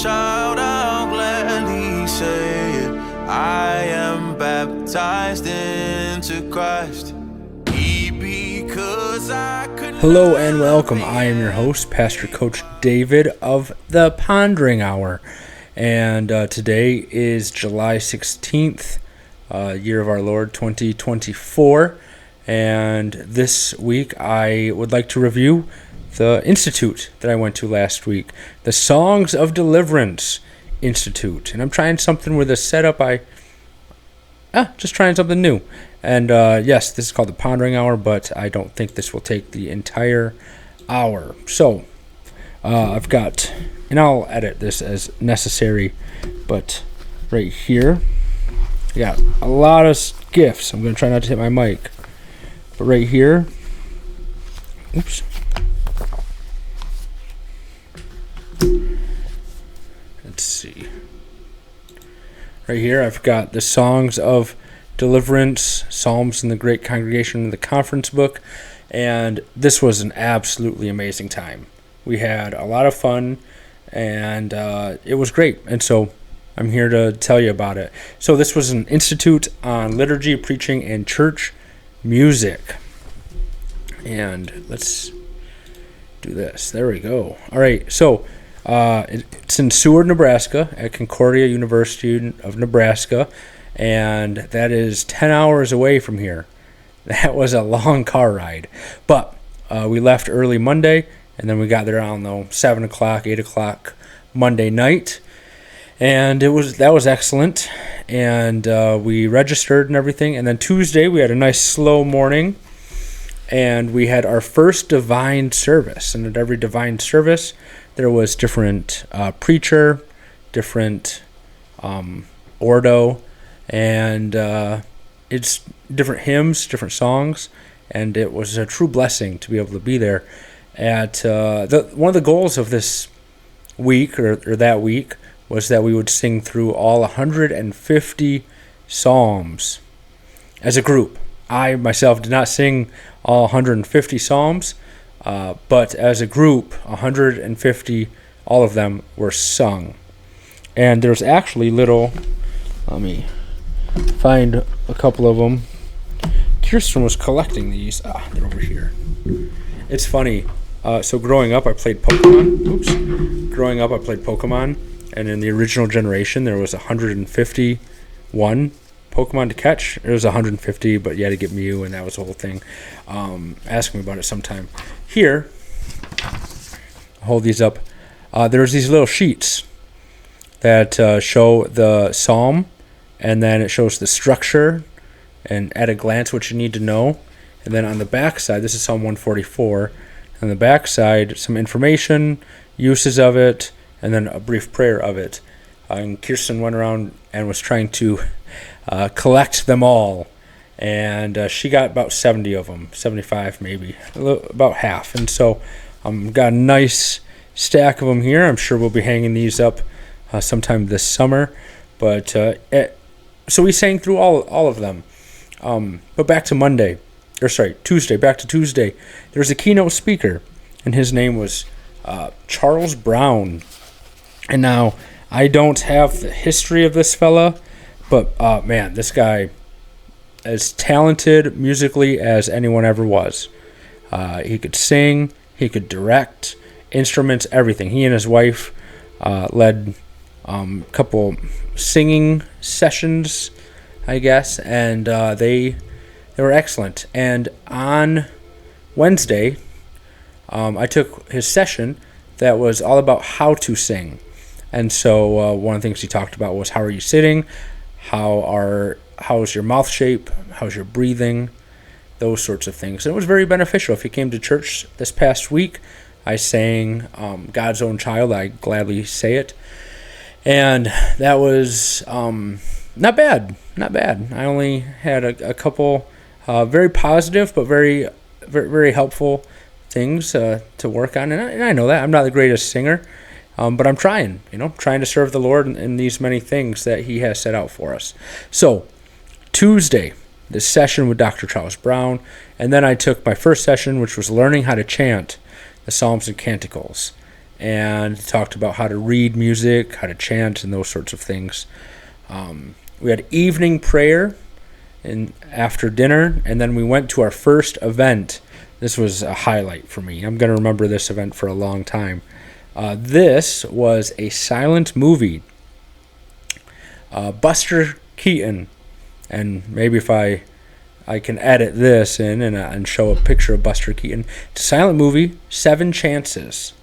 child, I'll gladly say it. I am baptized into Christ. Because I could. Hello and welcome. I am your host, Pastor Coach David of the Pondering Hour. And today is July 16th, year of our Lord 2024. And this week I would like to review the Institute that I went to last week, the Songs of Deliverance Institute. And I'm trying something with a setup. Just trying something new. And yes, this is called the Pondering Hour, but I don't think this will take the entire hour. So I've got, and I'll edit this as necessary, but right here, I got a lot of gifts. I'm going to try not to hit my mic. But right here, oops. Let's see. Right here, I've got the Songs of Deliverance, Psalms in the Great Congregation in the Conference Book, and this was an absolutely amazing time. We had a lot of fun, and it was great, and so I'm here to tell you about it. So this was an institute on liturgy, preaching, and church music. And let's do this. There we go. All right, so it's in Seward, Nebraska, at Concordia University of Nebraska, and that is 10 hours away from here. That was a long car ride. But we left early Monday, and then we got there, I don't know, 7 o'clock, 8 o'clock Monday night. And that was excellent. And we registered and everything. And then Tuesday, we had a nice slow morning. And we had our first divine service. And at every divine service, there was different preacher, different ordo, and it's different hymns, different songs, and it was a true blessing to be able to be there. At one of the goals of this week or that week was that we would sing through all 150 psalms as a group. I myself did not sing all 150 psalms, but as a group, 150, all of them were sung. And there's actually little, let me find a couple of them. Kirsten was collecting these. They're over here. It's funny. So growing up, I played Pokemon. Growing up, I played Pokemon. And in the original generation, there was 151 Pokemon to catch. It was 150, but you had to get Mew, and that was the whole thing. Ask me about it sometime. Here, I'll hold these up. There's these little sheets that show the psalm, and then it shows the structure and at a glance what you need to know. And then on the back side, this is Psalm 144. On the back side, some information, uses of it, and then a brief prayer of it. And Kirsten went around and was trying to collect them all. And she got about 70 of them, 75 maybe, about half. And so got a nice stack of them here. I'm sure we'll be hanging these up sometime this summer. But so we sang through all of them. But back to Tuesday. Back to Tuesday. There was a keynote speaker, and his name was Charles Brown. And now, I don't have the history of this fella, but man, this guy, as talented musically as anyone ever was. He could sing, he could direct, instruments, everything. He and his wife led a couple singing sessions, I guess, and they were excellent. And on Wednesday, I took his session that was all about how to sing. And so one of the things he talked about was, how are you sitting? How's your mouth shape? How's your breathing? Those sorts of things. And it was very beneficial. If you came to church this past week, I sang God's Own Child. I gladly say it. And that was not bad. I only had a couple very positive but very, very, very helpful things to work on. And I know that. I'm not the greatest singer, but I'm trying to serve the Lord in these many things that He has set out for us. So, Tuesday, this session with Dr. Charles Brown, and then I took my first session, which was learning how to chant the Psalms and Canticles. and talked about how to read music, how to chant, and those sorts of things. We had evening prayer after dinner, and then we went to our first event. This was a highlight for me. I'm going to remember this event for a long time. This was a silent movie. Buster Keaton, and maybe if I can edit this in and show a picture of Buster Keaton. It's a silent movie, Seven Chances,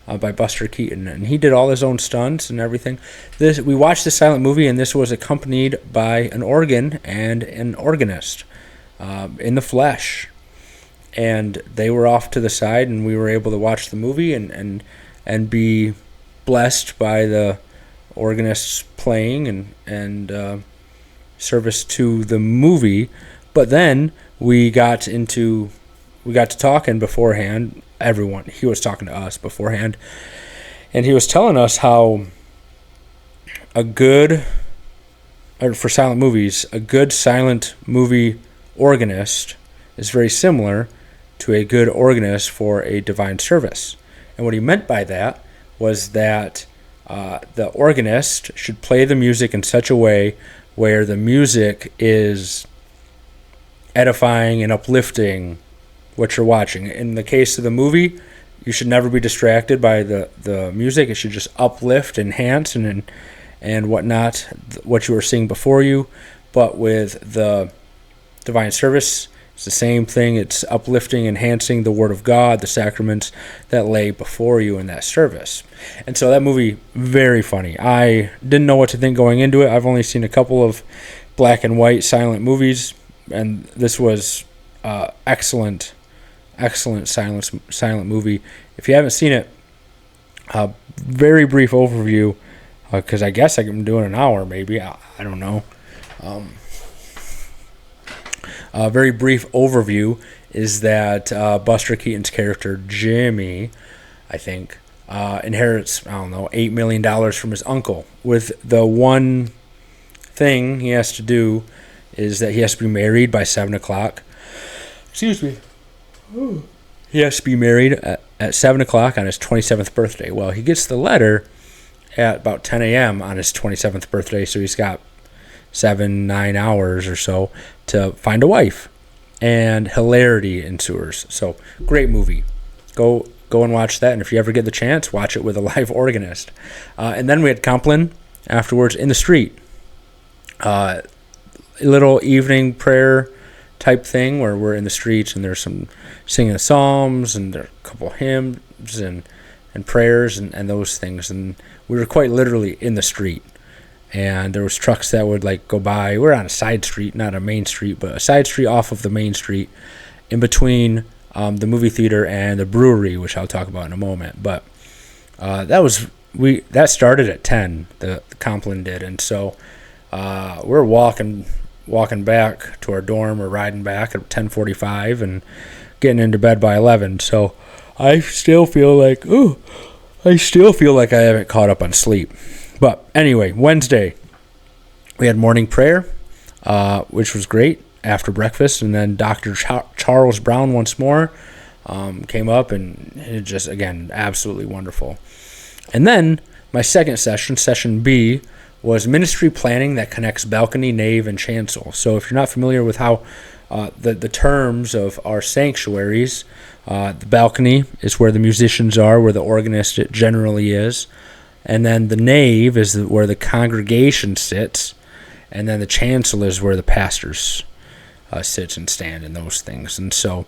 by Buster Keaton, and he did all his own stunts and everything. We watched this silent movie, and this was accompanied by an organ and an organist in the flesh, and they were off to the side, and we were able to watch the movie and be blessed by the organists playing and service to the movie. But then we got to talking beforehand. He was talking to us beforehand, and he was telling us how for silent movies, a good silent movie organist is very similar to a good organist for a divine service. And what he meant by that was that the organist should play the music in such a way where the music is edifying and uplifting what you're watching. In the case of the movie, you should never be distracted by the music. It should just uplift, enhance, and whatnot, what you are seeing before you. But with the divine service, it's the same thing. It's uplifting, enhancing the Word of God, the sacraments that lay before you in that service. And so that movie, very funny. I didn't know what to think going into it. I've only seen a couple of black and white silent movies, and this was excellent silent movie. If you haven't seen it, very brief overview, because I guess I'm doing an hour maybe. I don't know. A very brief overview is that Buster Keaton's character, Jimmy, I think, inherits, $8 million from his uncle, with the one thing he has to do is that he has to be married by 7 o'clock. Excuse me. He has to be married at 7 o'clock on his 27th birthday. Well, he gets the letter at about 10 a.m. on his 27th birthday, so he's got 7-9 hours or so to find a wife, and hilarity ensues. So great movie. Go and watch that, and if you ever get the chance, watch it with a live organist. And then we had Compline afterwards in the street. A little evening prayer type thing where we're in the streets and there's some singing the psalms and there are a couple hymns and prayers and those things, and we were quite literally in the street. And there was trucks that would go by. We're on a side street, not a main street, but a side street off of the main street, in between the movie theater and the brewery, which I'll talk about in a moment. But that started at 10. The Compline did, and so we're walking back to our dorm, or riding back at 10:45 and getting into bed by 11. So I still feel like I haven't caught up on sleep. But anyway, Wednesday, we had morning prayer, which was great after breakfast. And then Dr. Charles Brown once more came up, and it just, again, absolutely wonderful. And then my second session B, was ministry planning that connects balcony, nave, and chancel. So if you're not familiar with how the terms of our sanctuaries, the balcony is where the musicians are, where the organist generally is. And then the nave is where the congregation sits. And then the chancel is where the pastors sit and stand and those things. And so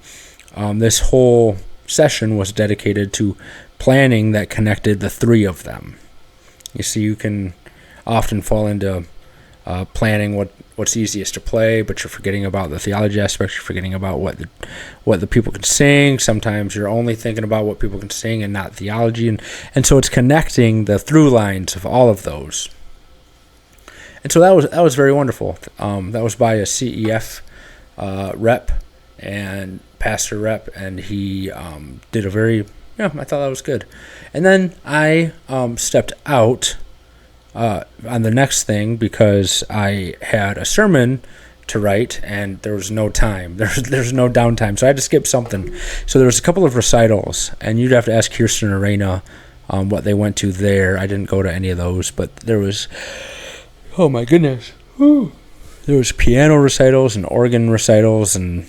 this whole session was dedicated to planning that connected the three of them. You see, you can often fall into planning what's easiest to play, but you're forgetting about the theology aspects. You're forgetting about what the people can sing. Sometimes you're only thinking about what people can sing and not theology, and so it's connecting the through lines of all of those. And so that was very wonderful. That was by a CEF rep and pastor rep, and he did I thought that was good. And then I stepped out on the next thing because I had a sermon to write and there was no time. There's no downtime, so I had to skip something. So there was a couple of recitals, and you'd have to ask Kirsten or Raina what they went to there. I didn't go to any of those, but there was, oh my goodness, there was piano recitals and organ recitals and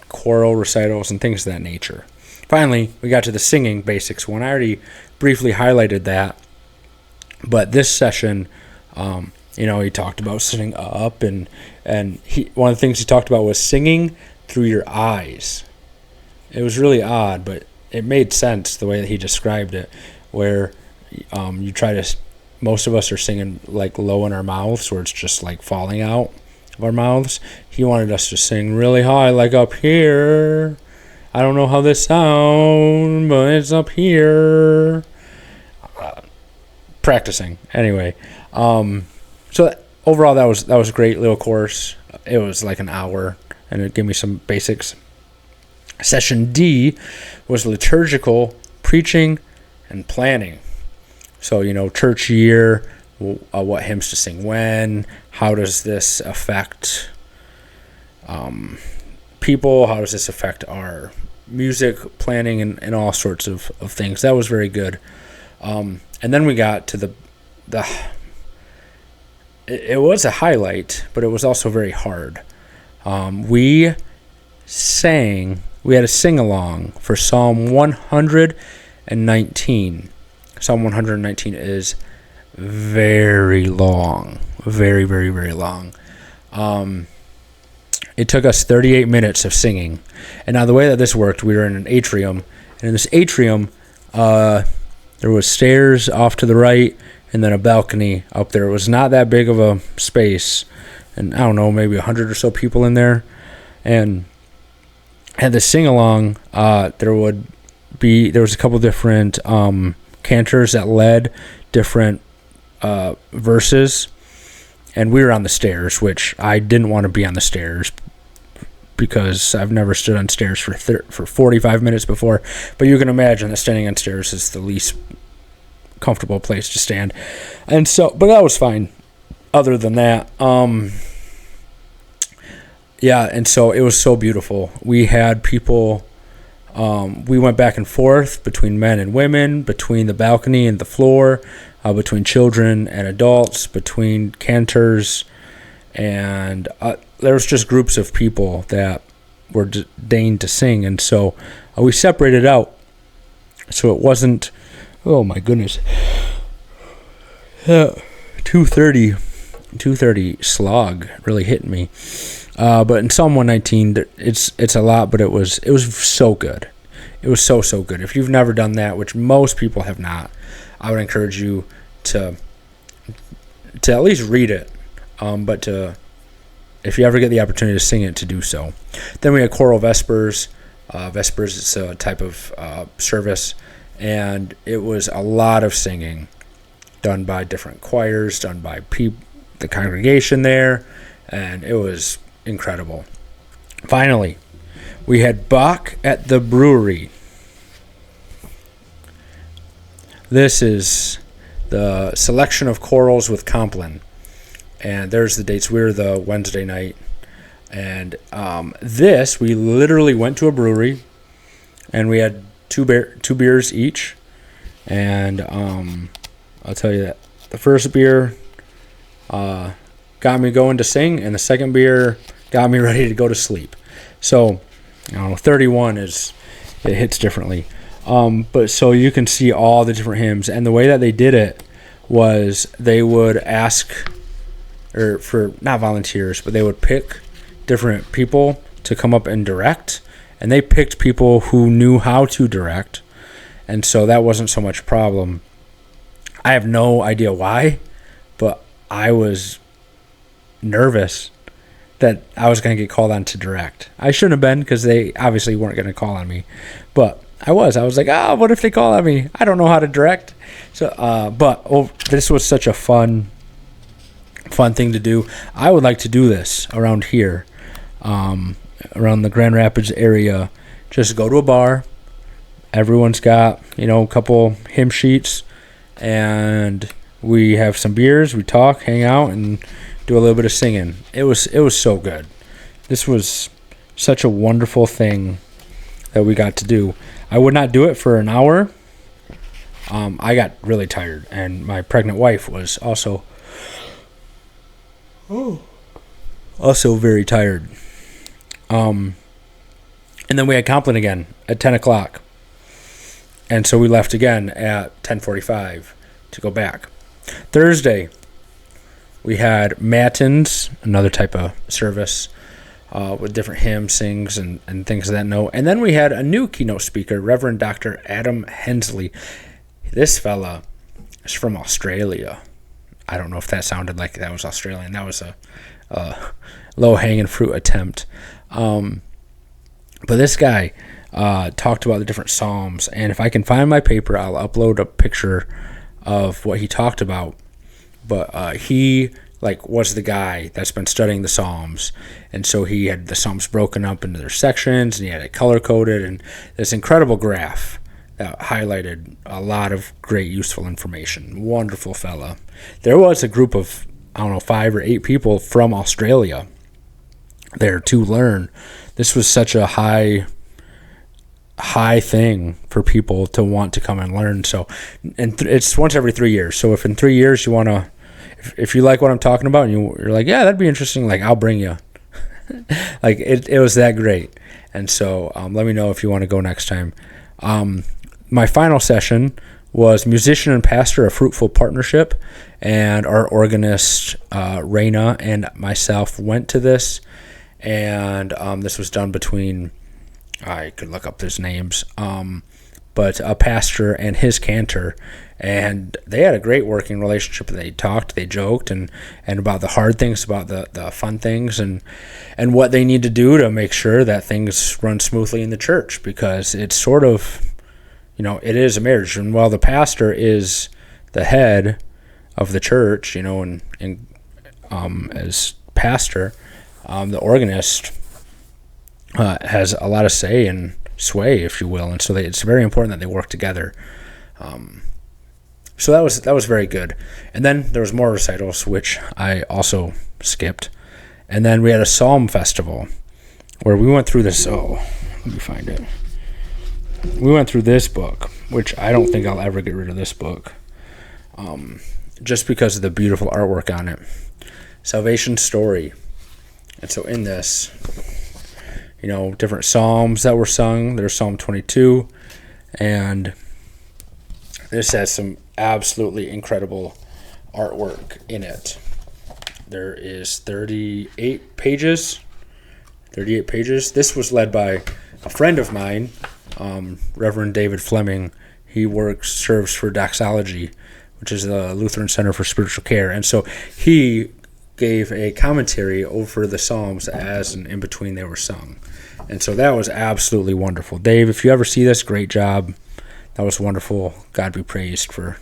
choral recitals and things of that nature. Finally, we got to the singing basics one. I already briefly highlighted that, but this session, he talked about sitting up, and one of the things he talked about was singing through your eyes. It was really odd, but it made sense the way that he described it, where you try to, most of us are singing like low in our mouths, where it's just like falling out of our mouths. He wanted us to sing really high, like up here. I don't know how this sounds, but it's up here. Practicing anyway. So overall, that was a great little course. It was like an hour, and it gave me some basics. Session D was liturgical preaching and planning. So, church year, what hymns to sing when, how does this affect people, how does this affect our music planning, and all sorts of things. That was very good. And then we got to it was a highlight, but it was also very hard. We had a sing-along for Psalm 119. Psalm 119 is very long. Very, very, very long. It took us 38 minutes of singing. And now the way that this worked, we were in an atrium. And in this atrium, there was stairs off to the right and then a balcony up there. It was not that big of a space. And I don't know, maybe 100 or so people in there. And at the sing-along, there was a couple different cantors that led different verses. And we were on the stairs, which I didn't want to be on the stairs because I've never stood on stairs for 45 minutes before. But you can imagine that standing on stairs is the least comfortable place to stand. And so, but that was fine. Other than that, and so it was so beautiful. We had people, we went back and forth between men and women, between the balcony and the floor, between children and adults, between cantors, and there was just groups of people that were deigned to sing, and so we separated out, so it wasn't, oh my goodness, 2:30 slog really hit me, but in Psalm 119, it's a lot, but it was so good. It was so good. If you've never done that, which most people have not, I would encourage you to at least read it, but if you ever get the opportunity to sing it, to do so. Then we had choral vespers. Vespers is a type of service, and it was a lot of singing done by different choirs, done by the congregation there, and it was incredible. Finally, we had Bach at the brewery. This is the selection of chorals with Compline. And there's the dates. We were the Wednesday night. And we literally went to a brewery, and we had two beers each. And I'll tell you that the first beer got me going to sing, and the second beer got me ready to go to sleep. So, 31 it hits differently. But so you can see all the different hymns, and the way that they did it was they would ask, or for not volunteers, but they would pick different people to come up and direct, and they picked people who knew how to direct, and so that wasn't so much a problem. I have no idea why, but I was nervous that I was going to get called on to direct. I shouldn't have been, because they obviously weren't going to call on me, but I was like, what if they call on me? I don't know how to direct. So, this was such a fun thing to do. I would like to do this around here, around the Grand Rapids area. Just go to a bar. Everyone's got, a couple hymn sheets, and we have some beers. We talk, hang out, and do a little bit of singing. It was so good. This was such a wonderful thing that we got to do. I would not do it for an hour, I got really tired, and my pregnant wife was also very tired. And then we had Compline again at 10 o'clock. And so we left again at 10:45 to go back. Thursday, we had Matins, another type of service with different hymns, sings, and things of that note. And then we had a new keynote speaker, Reverend Dr. Adam Hensley. This fella is from Australia. I don't know if that sounded like that was Australian. That was a low-hanging fruit attempt. But this guy talked about the different Psalms, and if I can find my paper, I'll upload a picture of what he talked about. But he was the guy that's been studying the Psalms, and so he had the Psalms broken up into their sections, and he had it color-coded, and this incredible graph that highlighted a lot of great useful information. Wonderful fella. There was a group of, 5 or 8 people from Australia there to learn. This was such a high thing for people to want to come and learn. So, and it's once every 3 years. So if in 3 years you want to, if you like what I'm talking about and you're like, yeah, that'd be interesting, I'll bring you. It was that great. And so let me know if you want to go next time. My final session was Musician and Pastor, a Fruitful Partnership, and our organist, Raina, and myself went to this, and this was done between, I could look up those names, but a pastor and his cantor, and they had a great working relationship. They talked, they joked, and about the hard things, about the fun things, and what they need to do to make sure that things run smoothly in the church, because it's sort of, it is a marriage. And while the pastor is the head of the church, and as pastor, the organist has a lot of say and sway, if you will, and so it's very important that they work together. So that was very good. And then there was more recitals, which I also skipped. And then we had a psalm festival where we went through this. Oh, let me find it. We went through this book, which I don't think I'll ever get rid of this book, just because of the beautiful artwork on it. Salvation Story. And so in this, different psalms that were sung. There's Psalm 22, and this has some absolutely incredible artwork in it. There is 38 pages. This was led by a friend of mine, Reverend David Fleming. He serves for Doxology, which is the Lutheran Center for Spiritual Care, and so he gave a commentary over the Psalms as and in between they were sung. And so that was absolutely wonderful. Dave, if you ever see this, great job. That was wonderful. God be praised for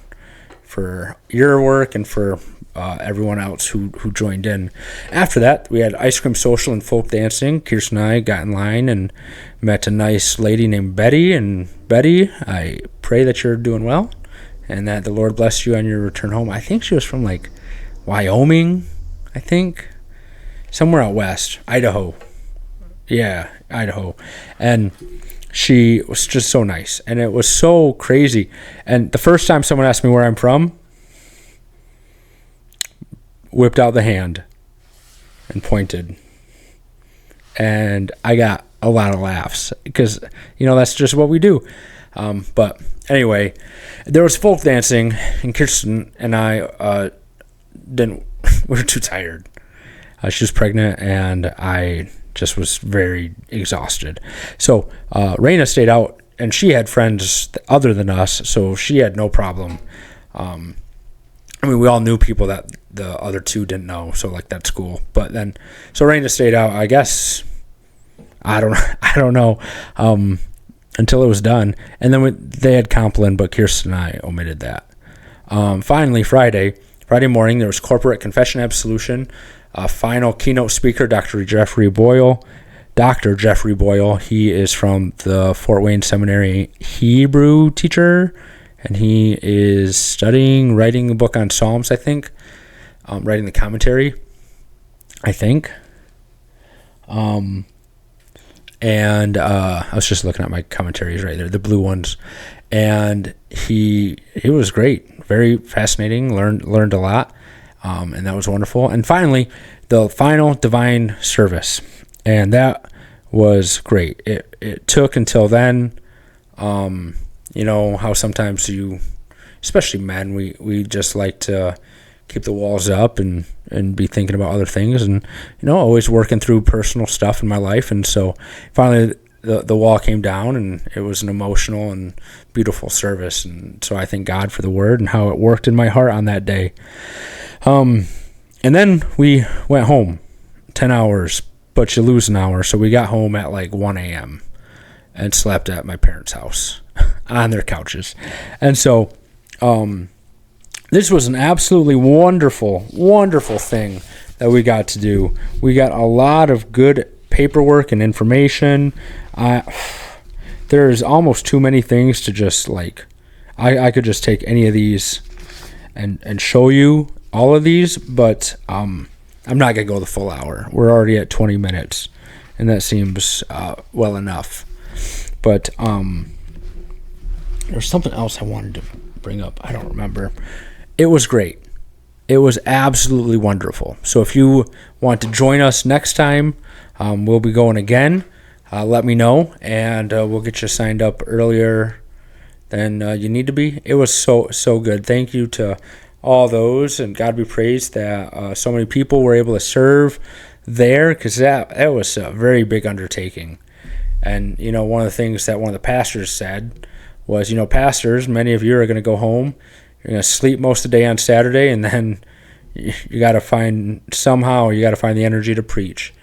your work and for everyone else who joined in. After that, we had ice cream social and folk dancing. Kirsten and I got in line and met a nice lady named Betty. And Betty, I pray that you're doing well and that the Lord bless you on your return home. I think she was from Wyoming, I think. Somewhere out west. Idaho. Yeah, Idaho. And she was just so nice. And it was so crazy. And the first time someone asked me where I'm from, whipped out the hand and pointed. And I got a lot of laughs because, that's just what we do. But anyway, there was folk dancing, and Kirsten and I we were too tired. She was pregnant, and I just was very exhausted. So Raina stayed out, and she had friends other than us, so she had no problem. We all knew people that the other two didn't know, so that's cool. But then, so Raina stayed out, I guess, I don't know, until it was done. And then they had Compline, but Kirsten and I omitted that. Finally, Friday morning, there was corporate confession absolution. Final keynote speaker, Dr. Jeffrey Boyle. He is from the Fort Wayne Seminary Hebrew teacher, and he is writing a book on Psalms, I think. Writing the commentary, I think. and I was just looking at my commentaries right there, the blue ones, and he was great, very fascinating, learned a lot, and that was wonderful. And finally, the final divine service, and that was great. It took until then, how sometimes especially men, we just like to keep the walls up and be thinking about other things, and always working through personal stuff in my life. And so finally the wall came down, and it was an emotional and beautiful service. And so I thank God for the word and how it worked in my heart on that day. And then we went home, 10 hours, but you lose an hour. So we got home at like 1 a.m. and slept at my parents' house on their couches. And so this was an absolutely wonderful, wonderful thing that we got to do. We got a lot of good paperwork and information. There's almost too many things to just I could just take any of these and show you all of these, but I'm not going to go the full hour. We're already at 20 minutes, and that seems well enough. But there's something else I wanted to bring up. I don't remember. It was great. It was absolutely wonderful. So if you want to join us next time, we'll be going again. Let me know, and we'll get you signed up earlier than you need to be. It was so good. Thank you to all those, and God be praised that so many people were able to serve there, because that was a very big undertaking. And one of the things that one of the pastors said was, pastors, many of you are going to go home, you're going to sleep most of the day on Saturday, and then you got to find the energy to preach.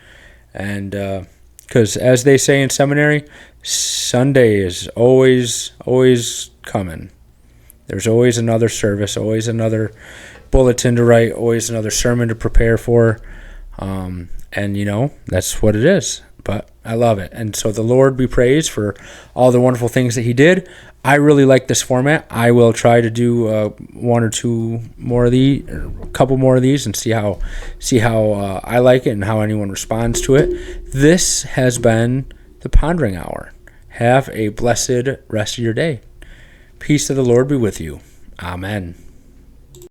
And because as they say in seminary, Sunday is always coming. There's always another service, always another bulletin to write, always another sermon to prepare for. And that's what it is. But I love it. And so the Lord be praised for all the wonderful things that he did. I really like this format. I will try to do one or two more of these, or a couple more of these, and see how I like it and how anyone responds to it. This has been the Pondering Hour. Have a blessed rest of your day. Peace of the Lord be with you. Amen.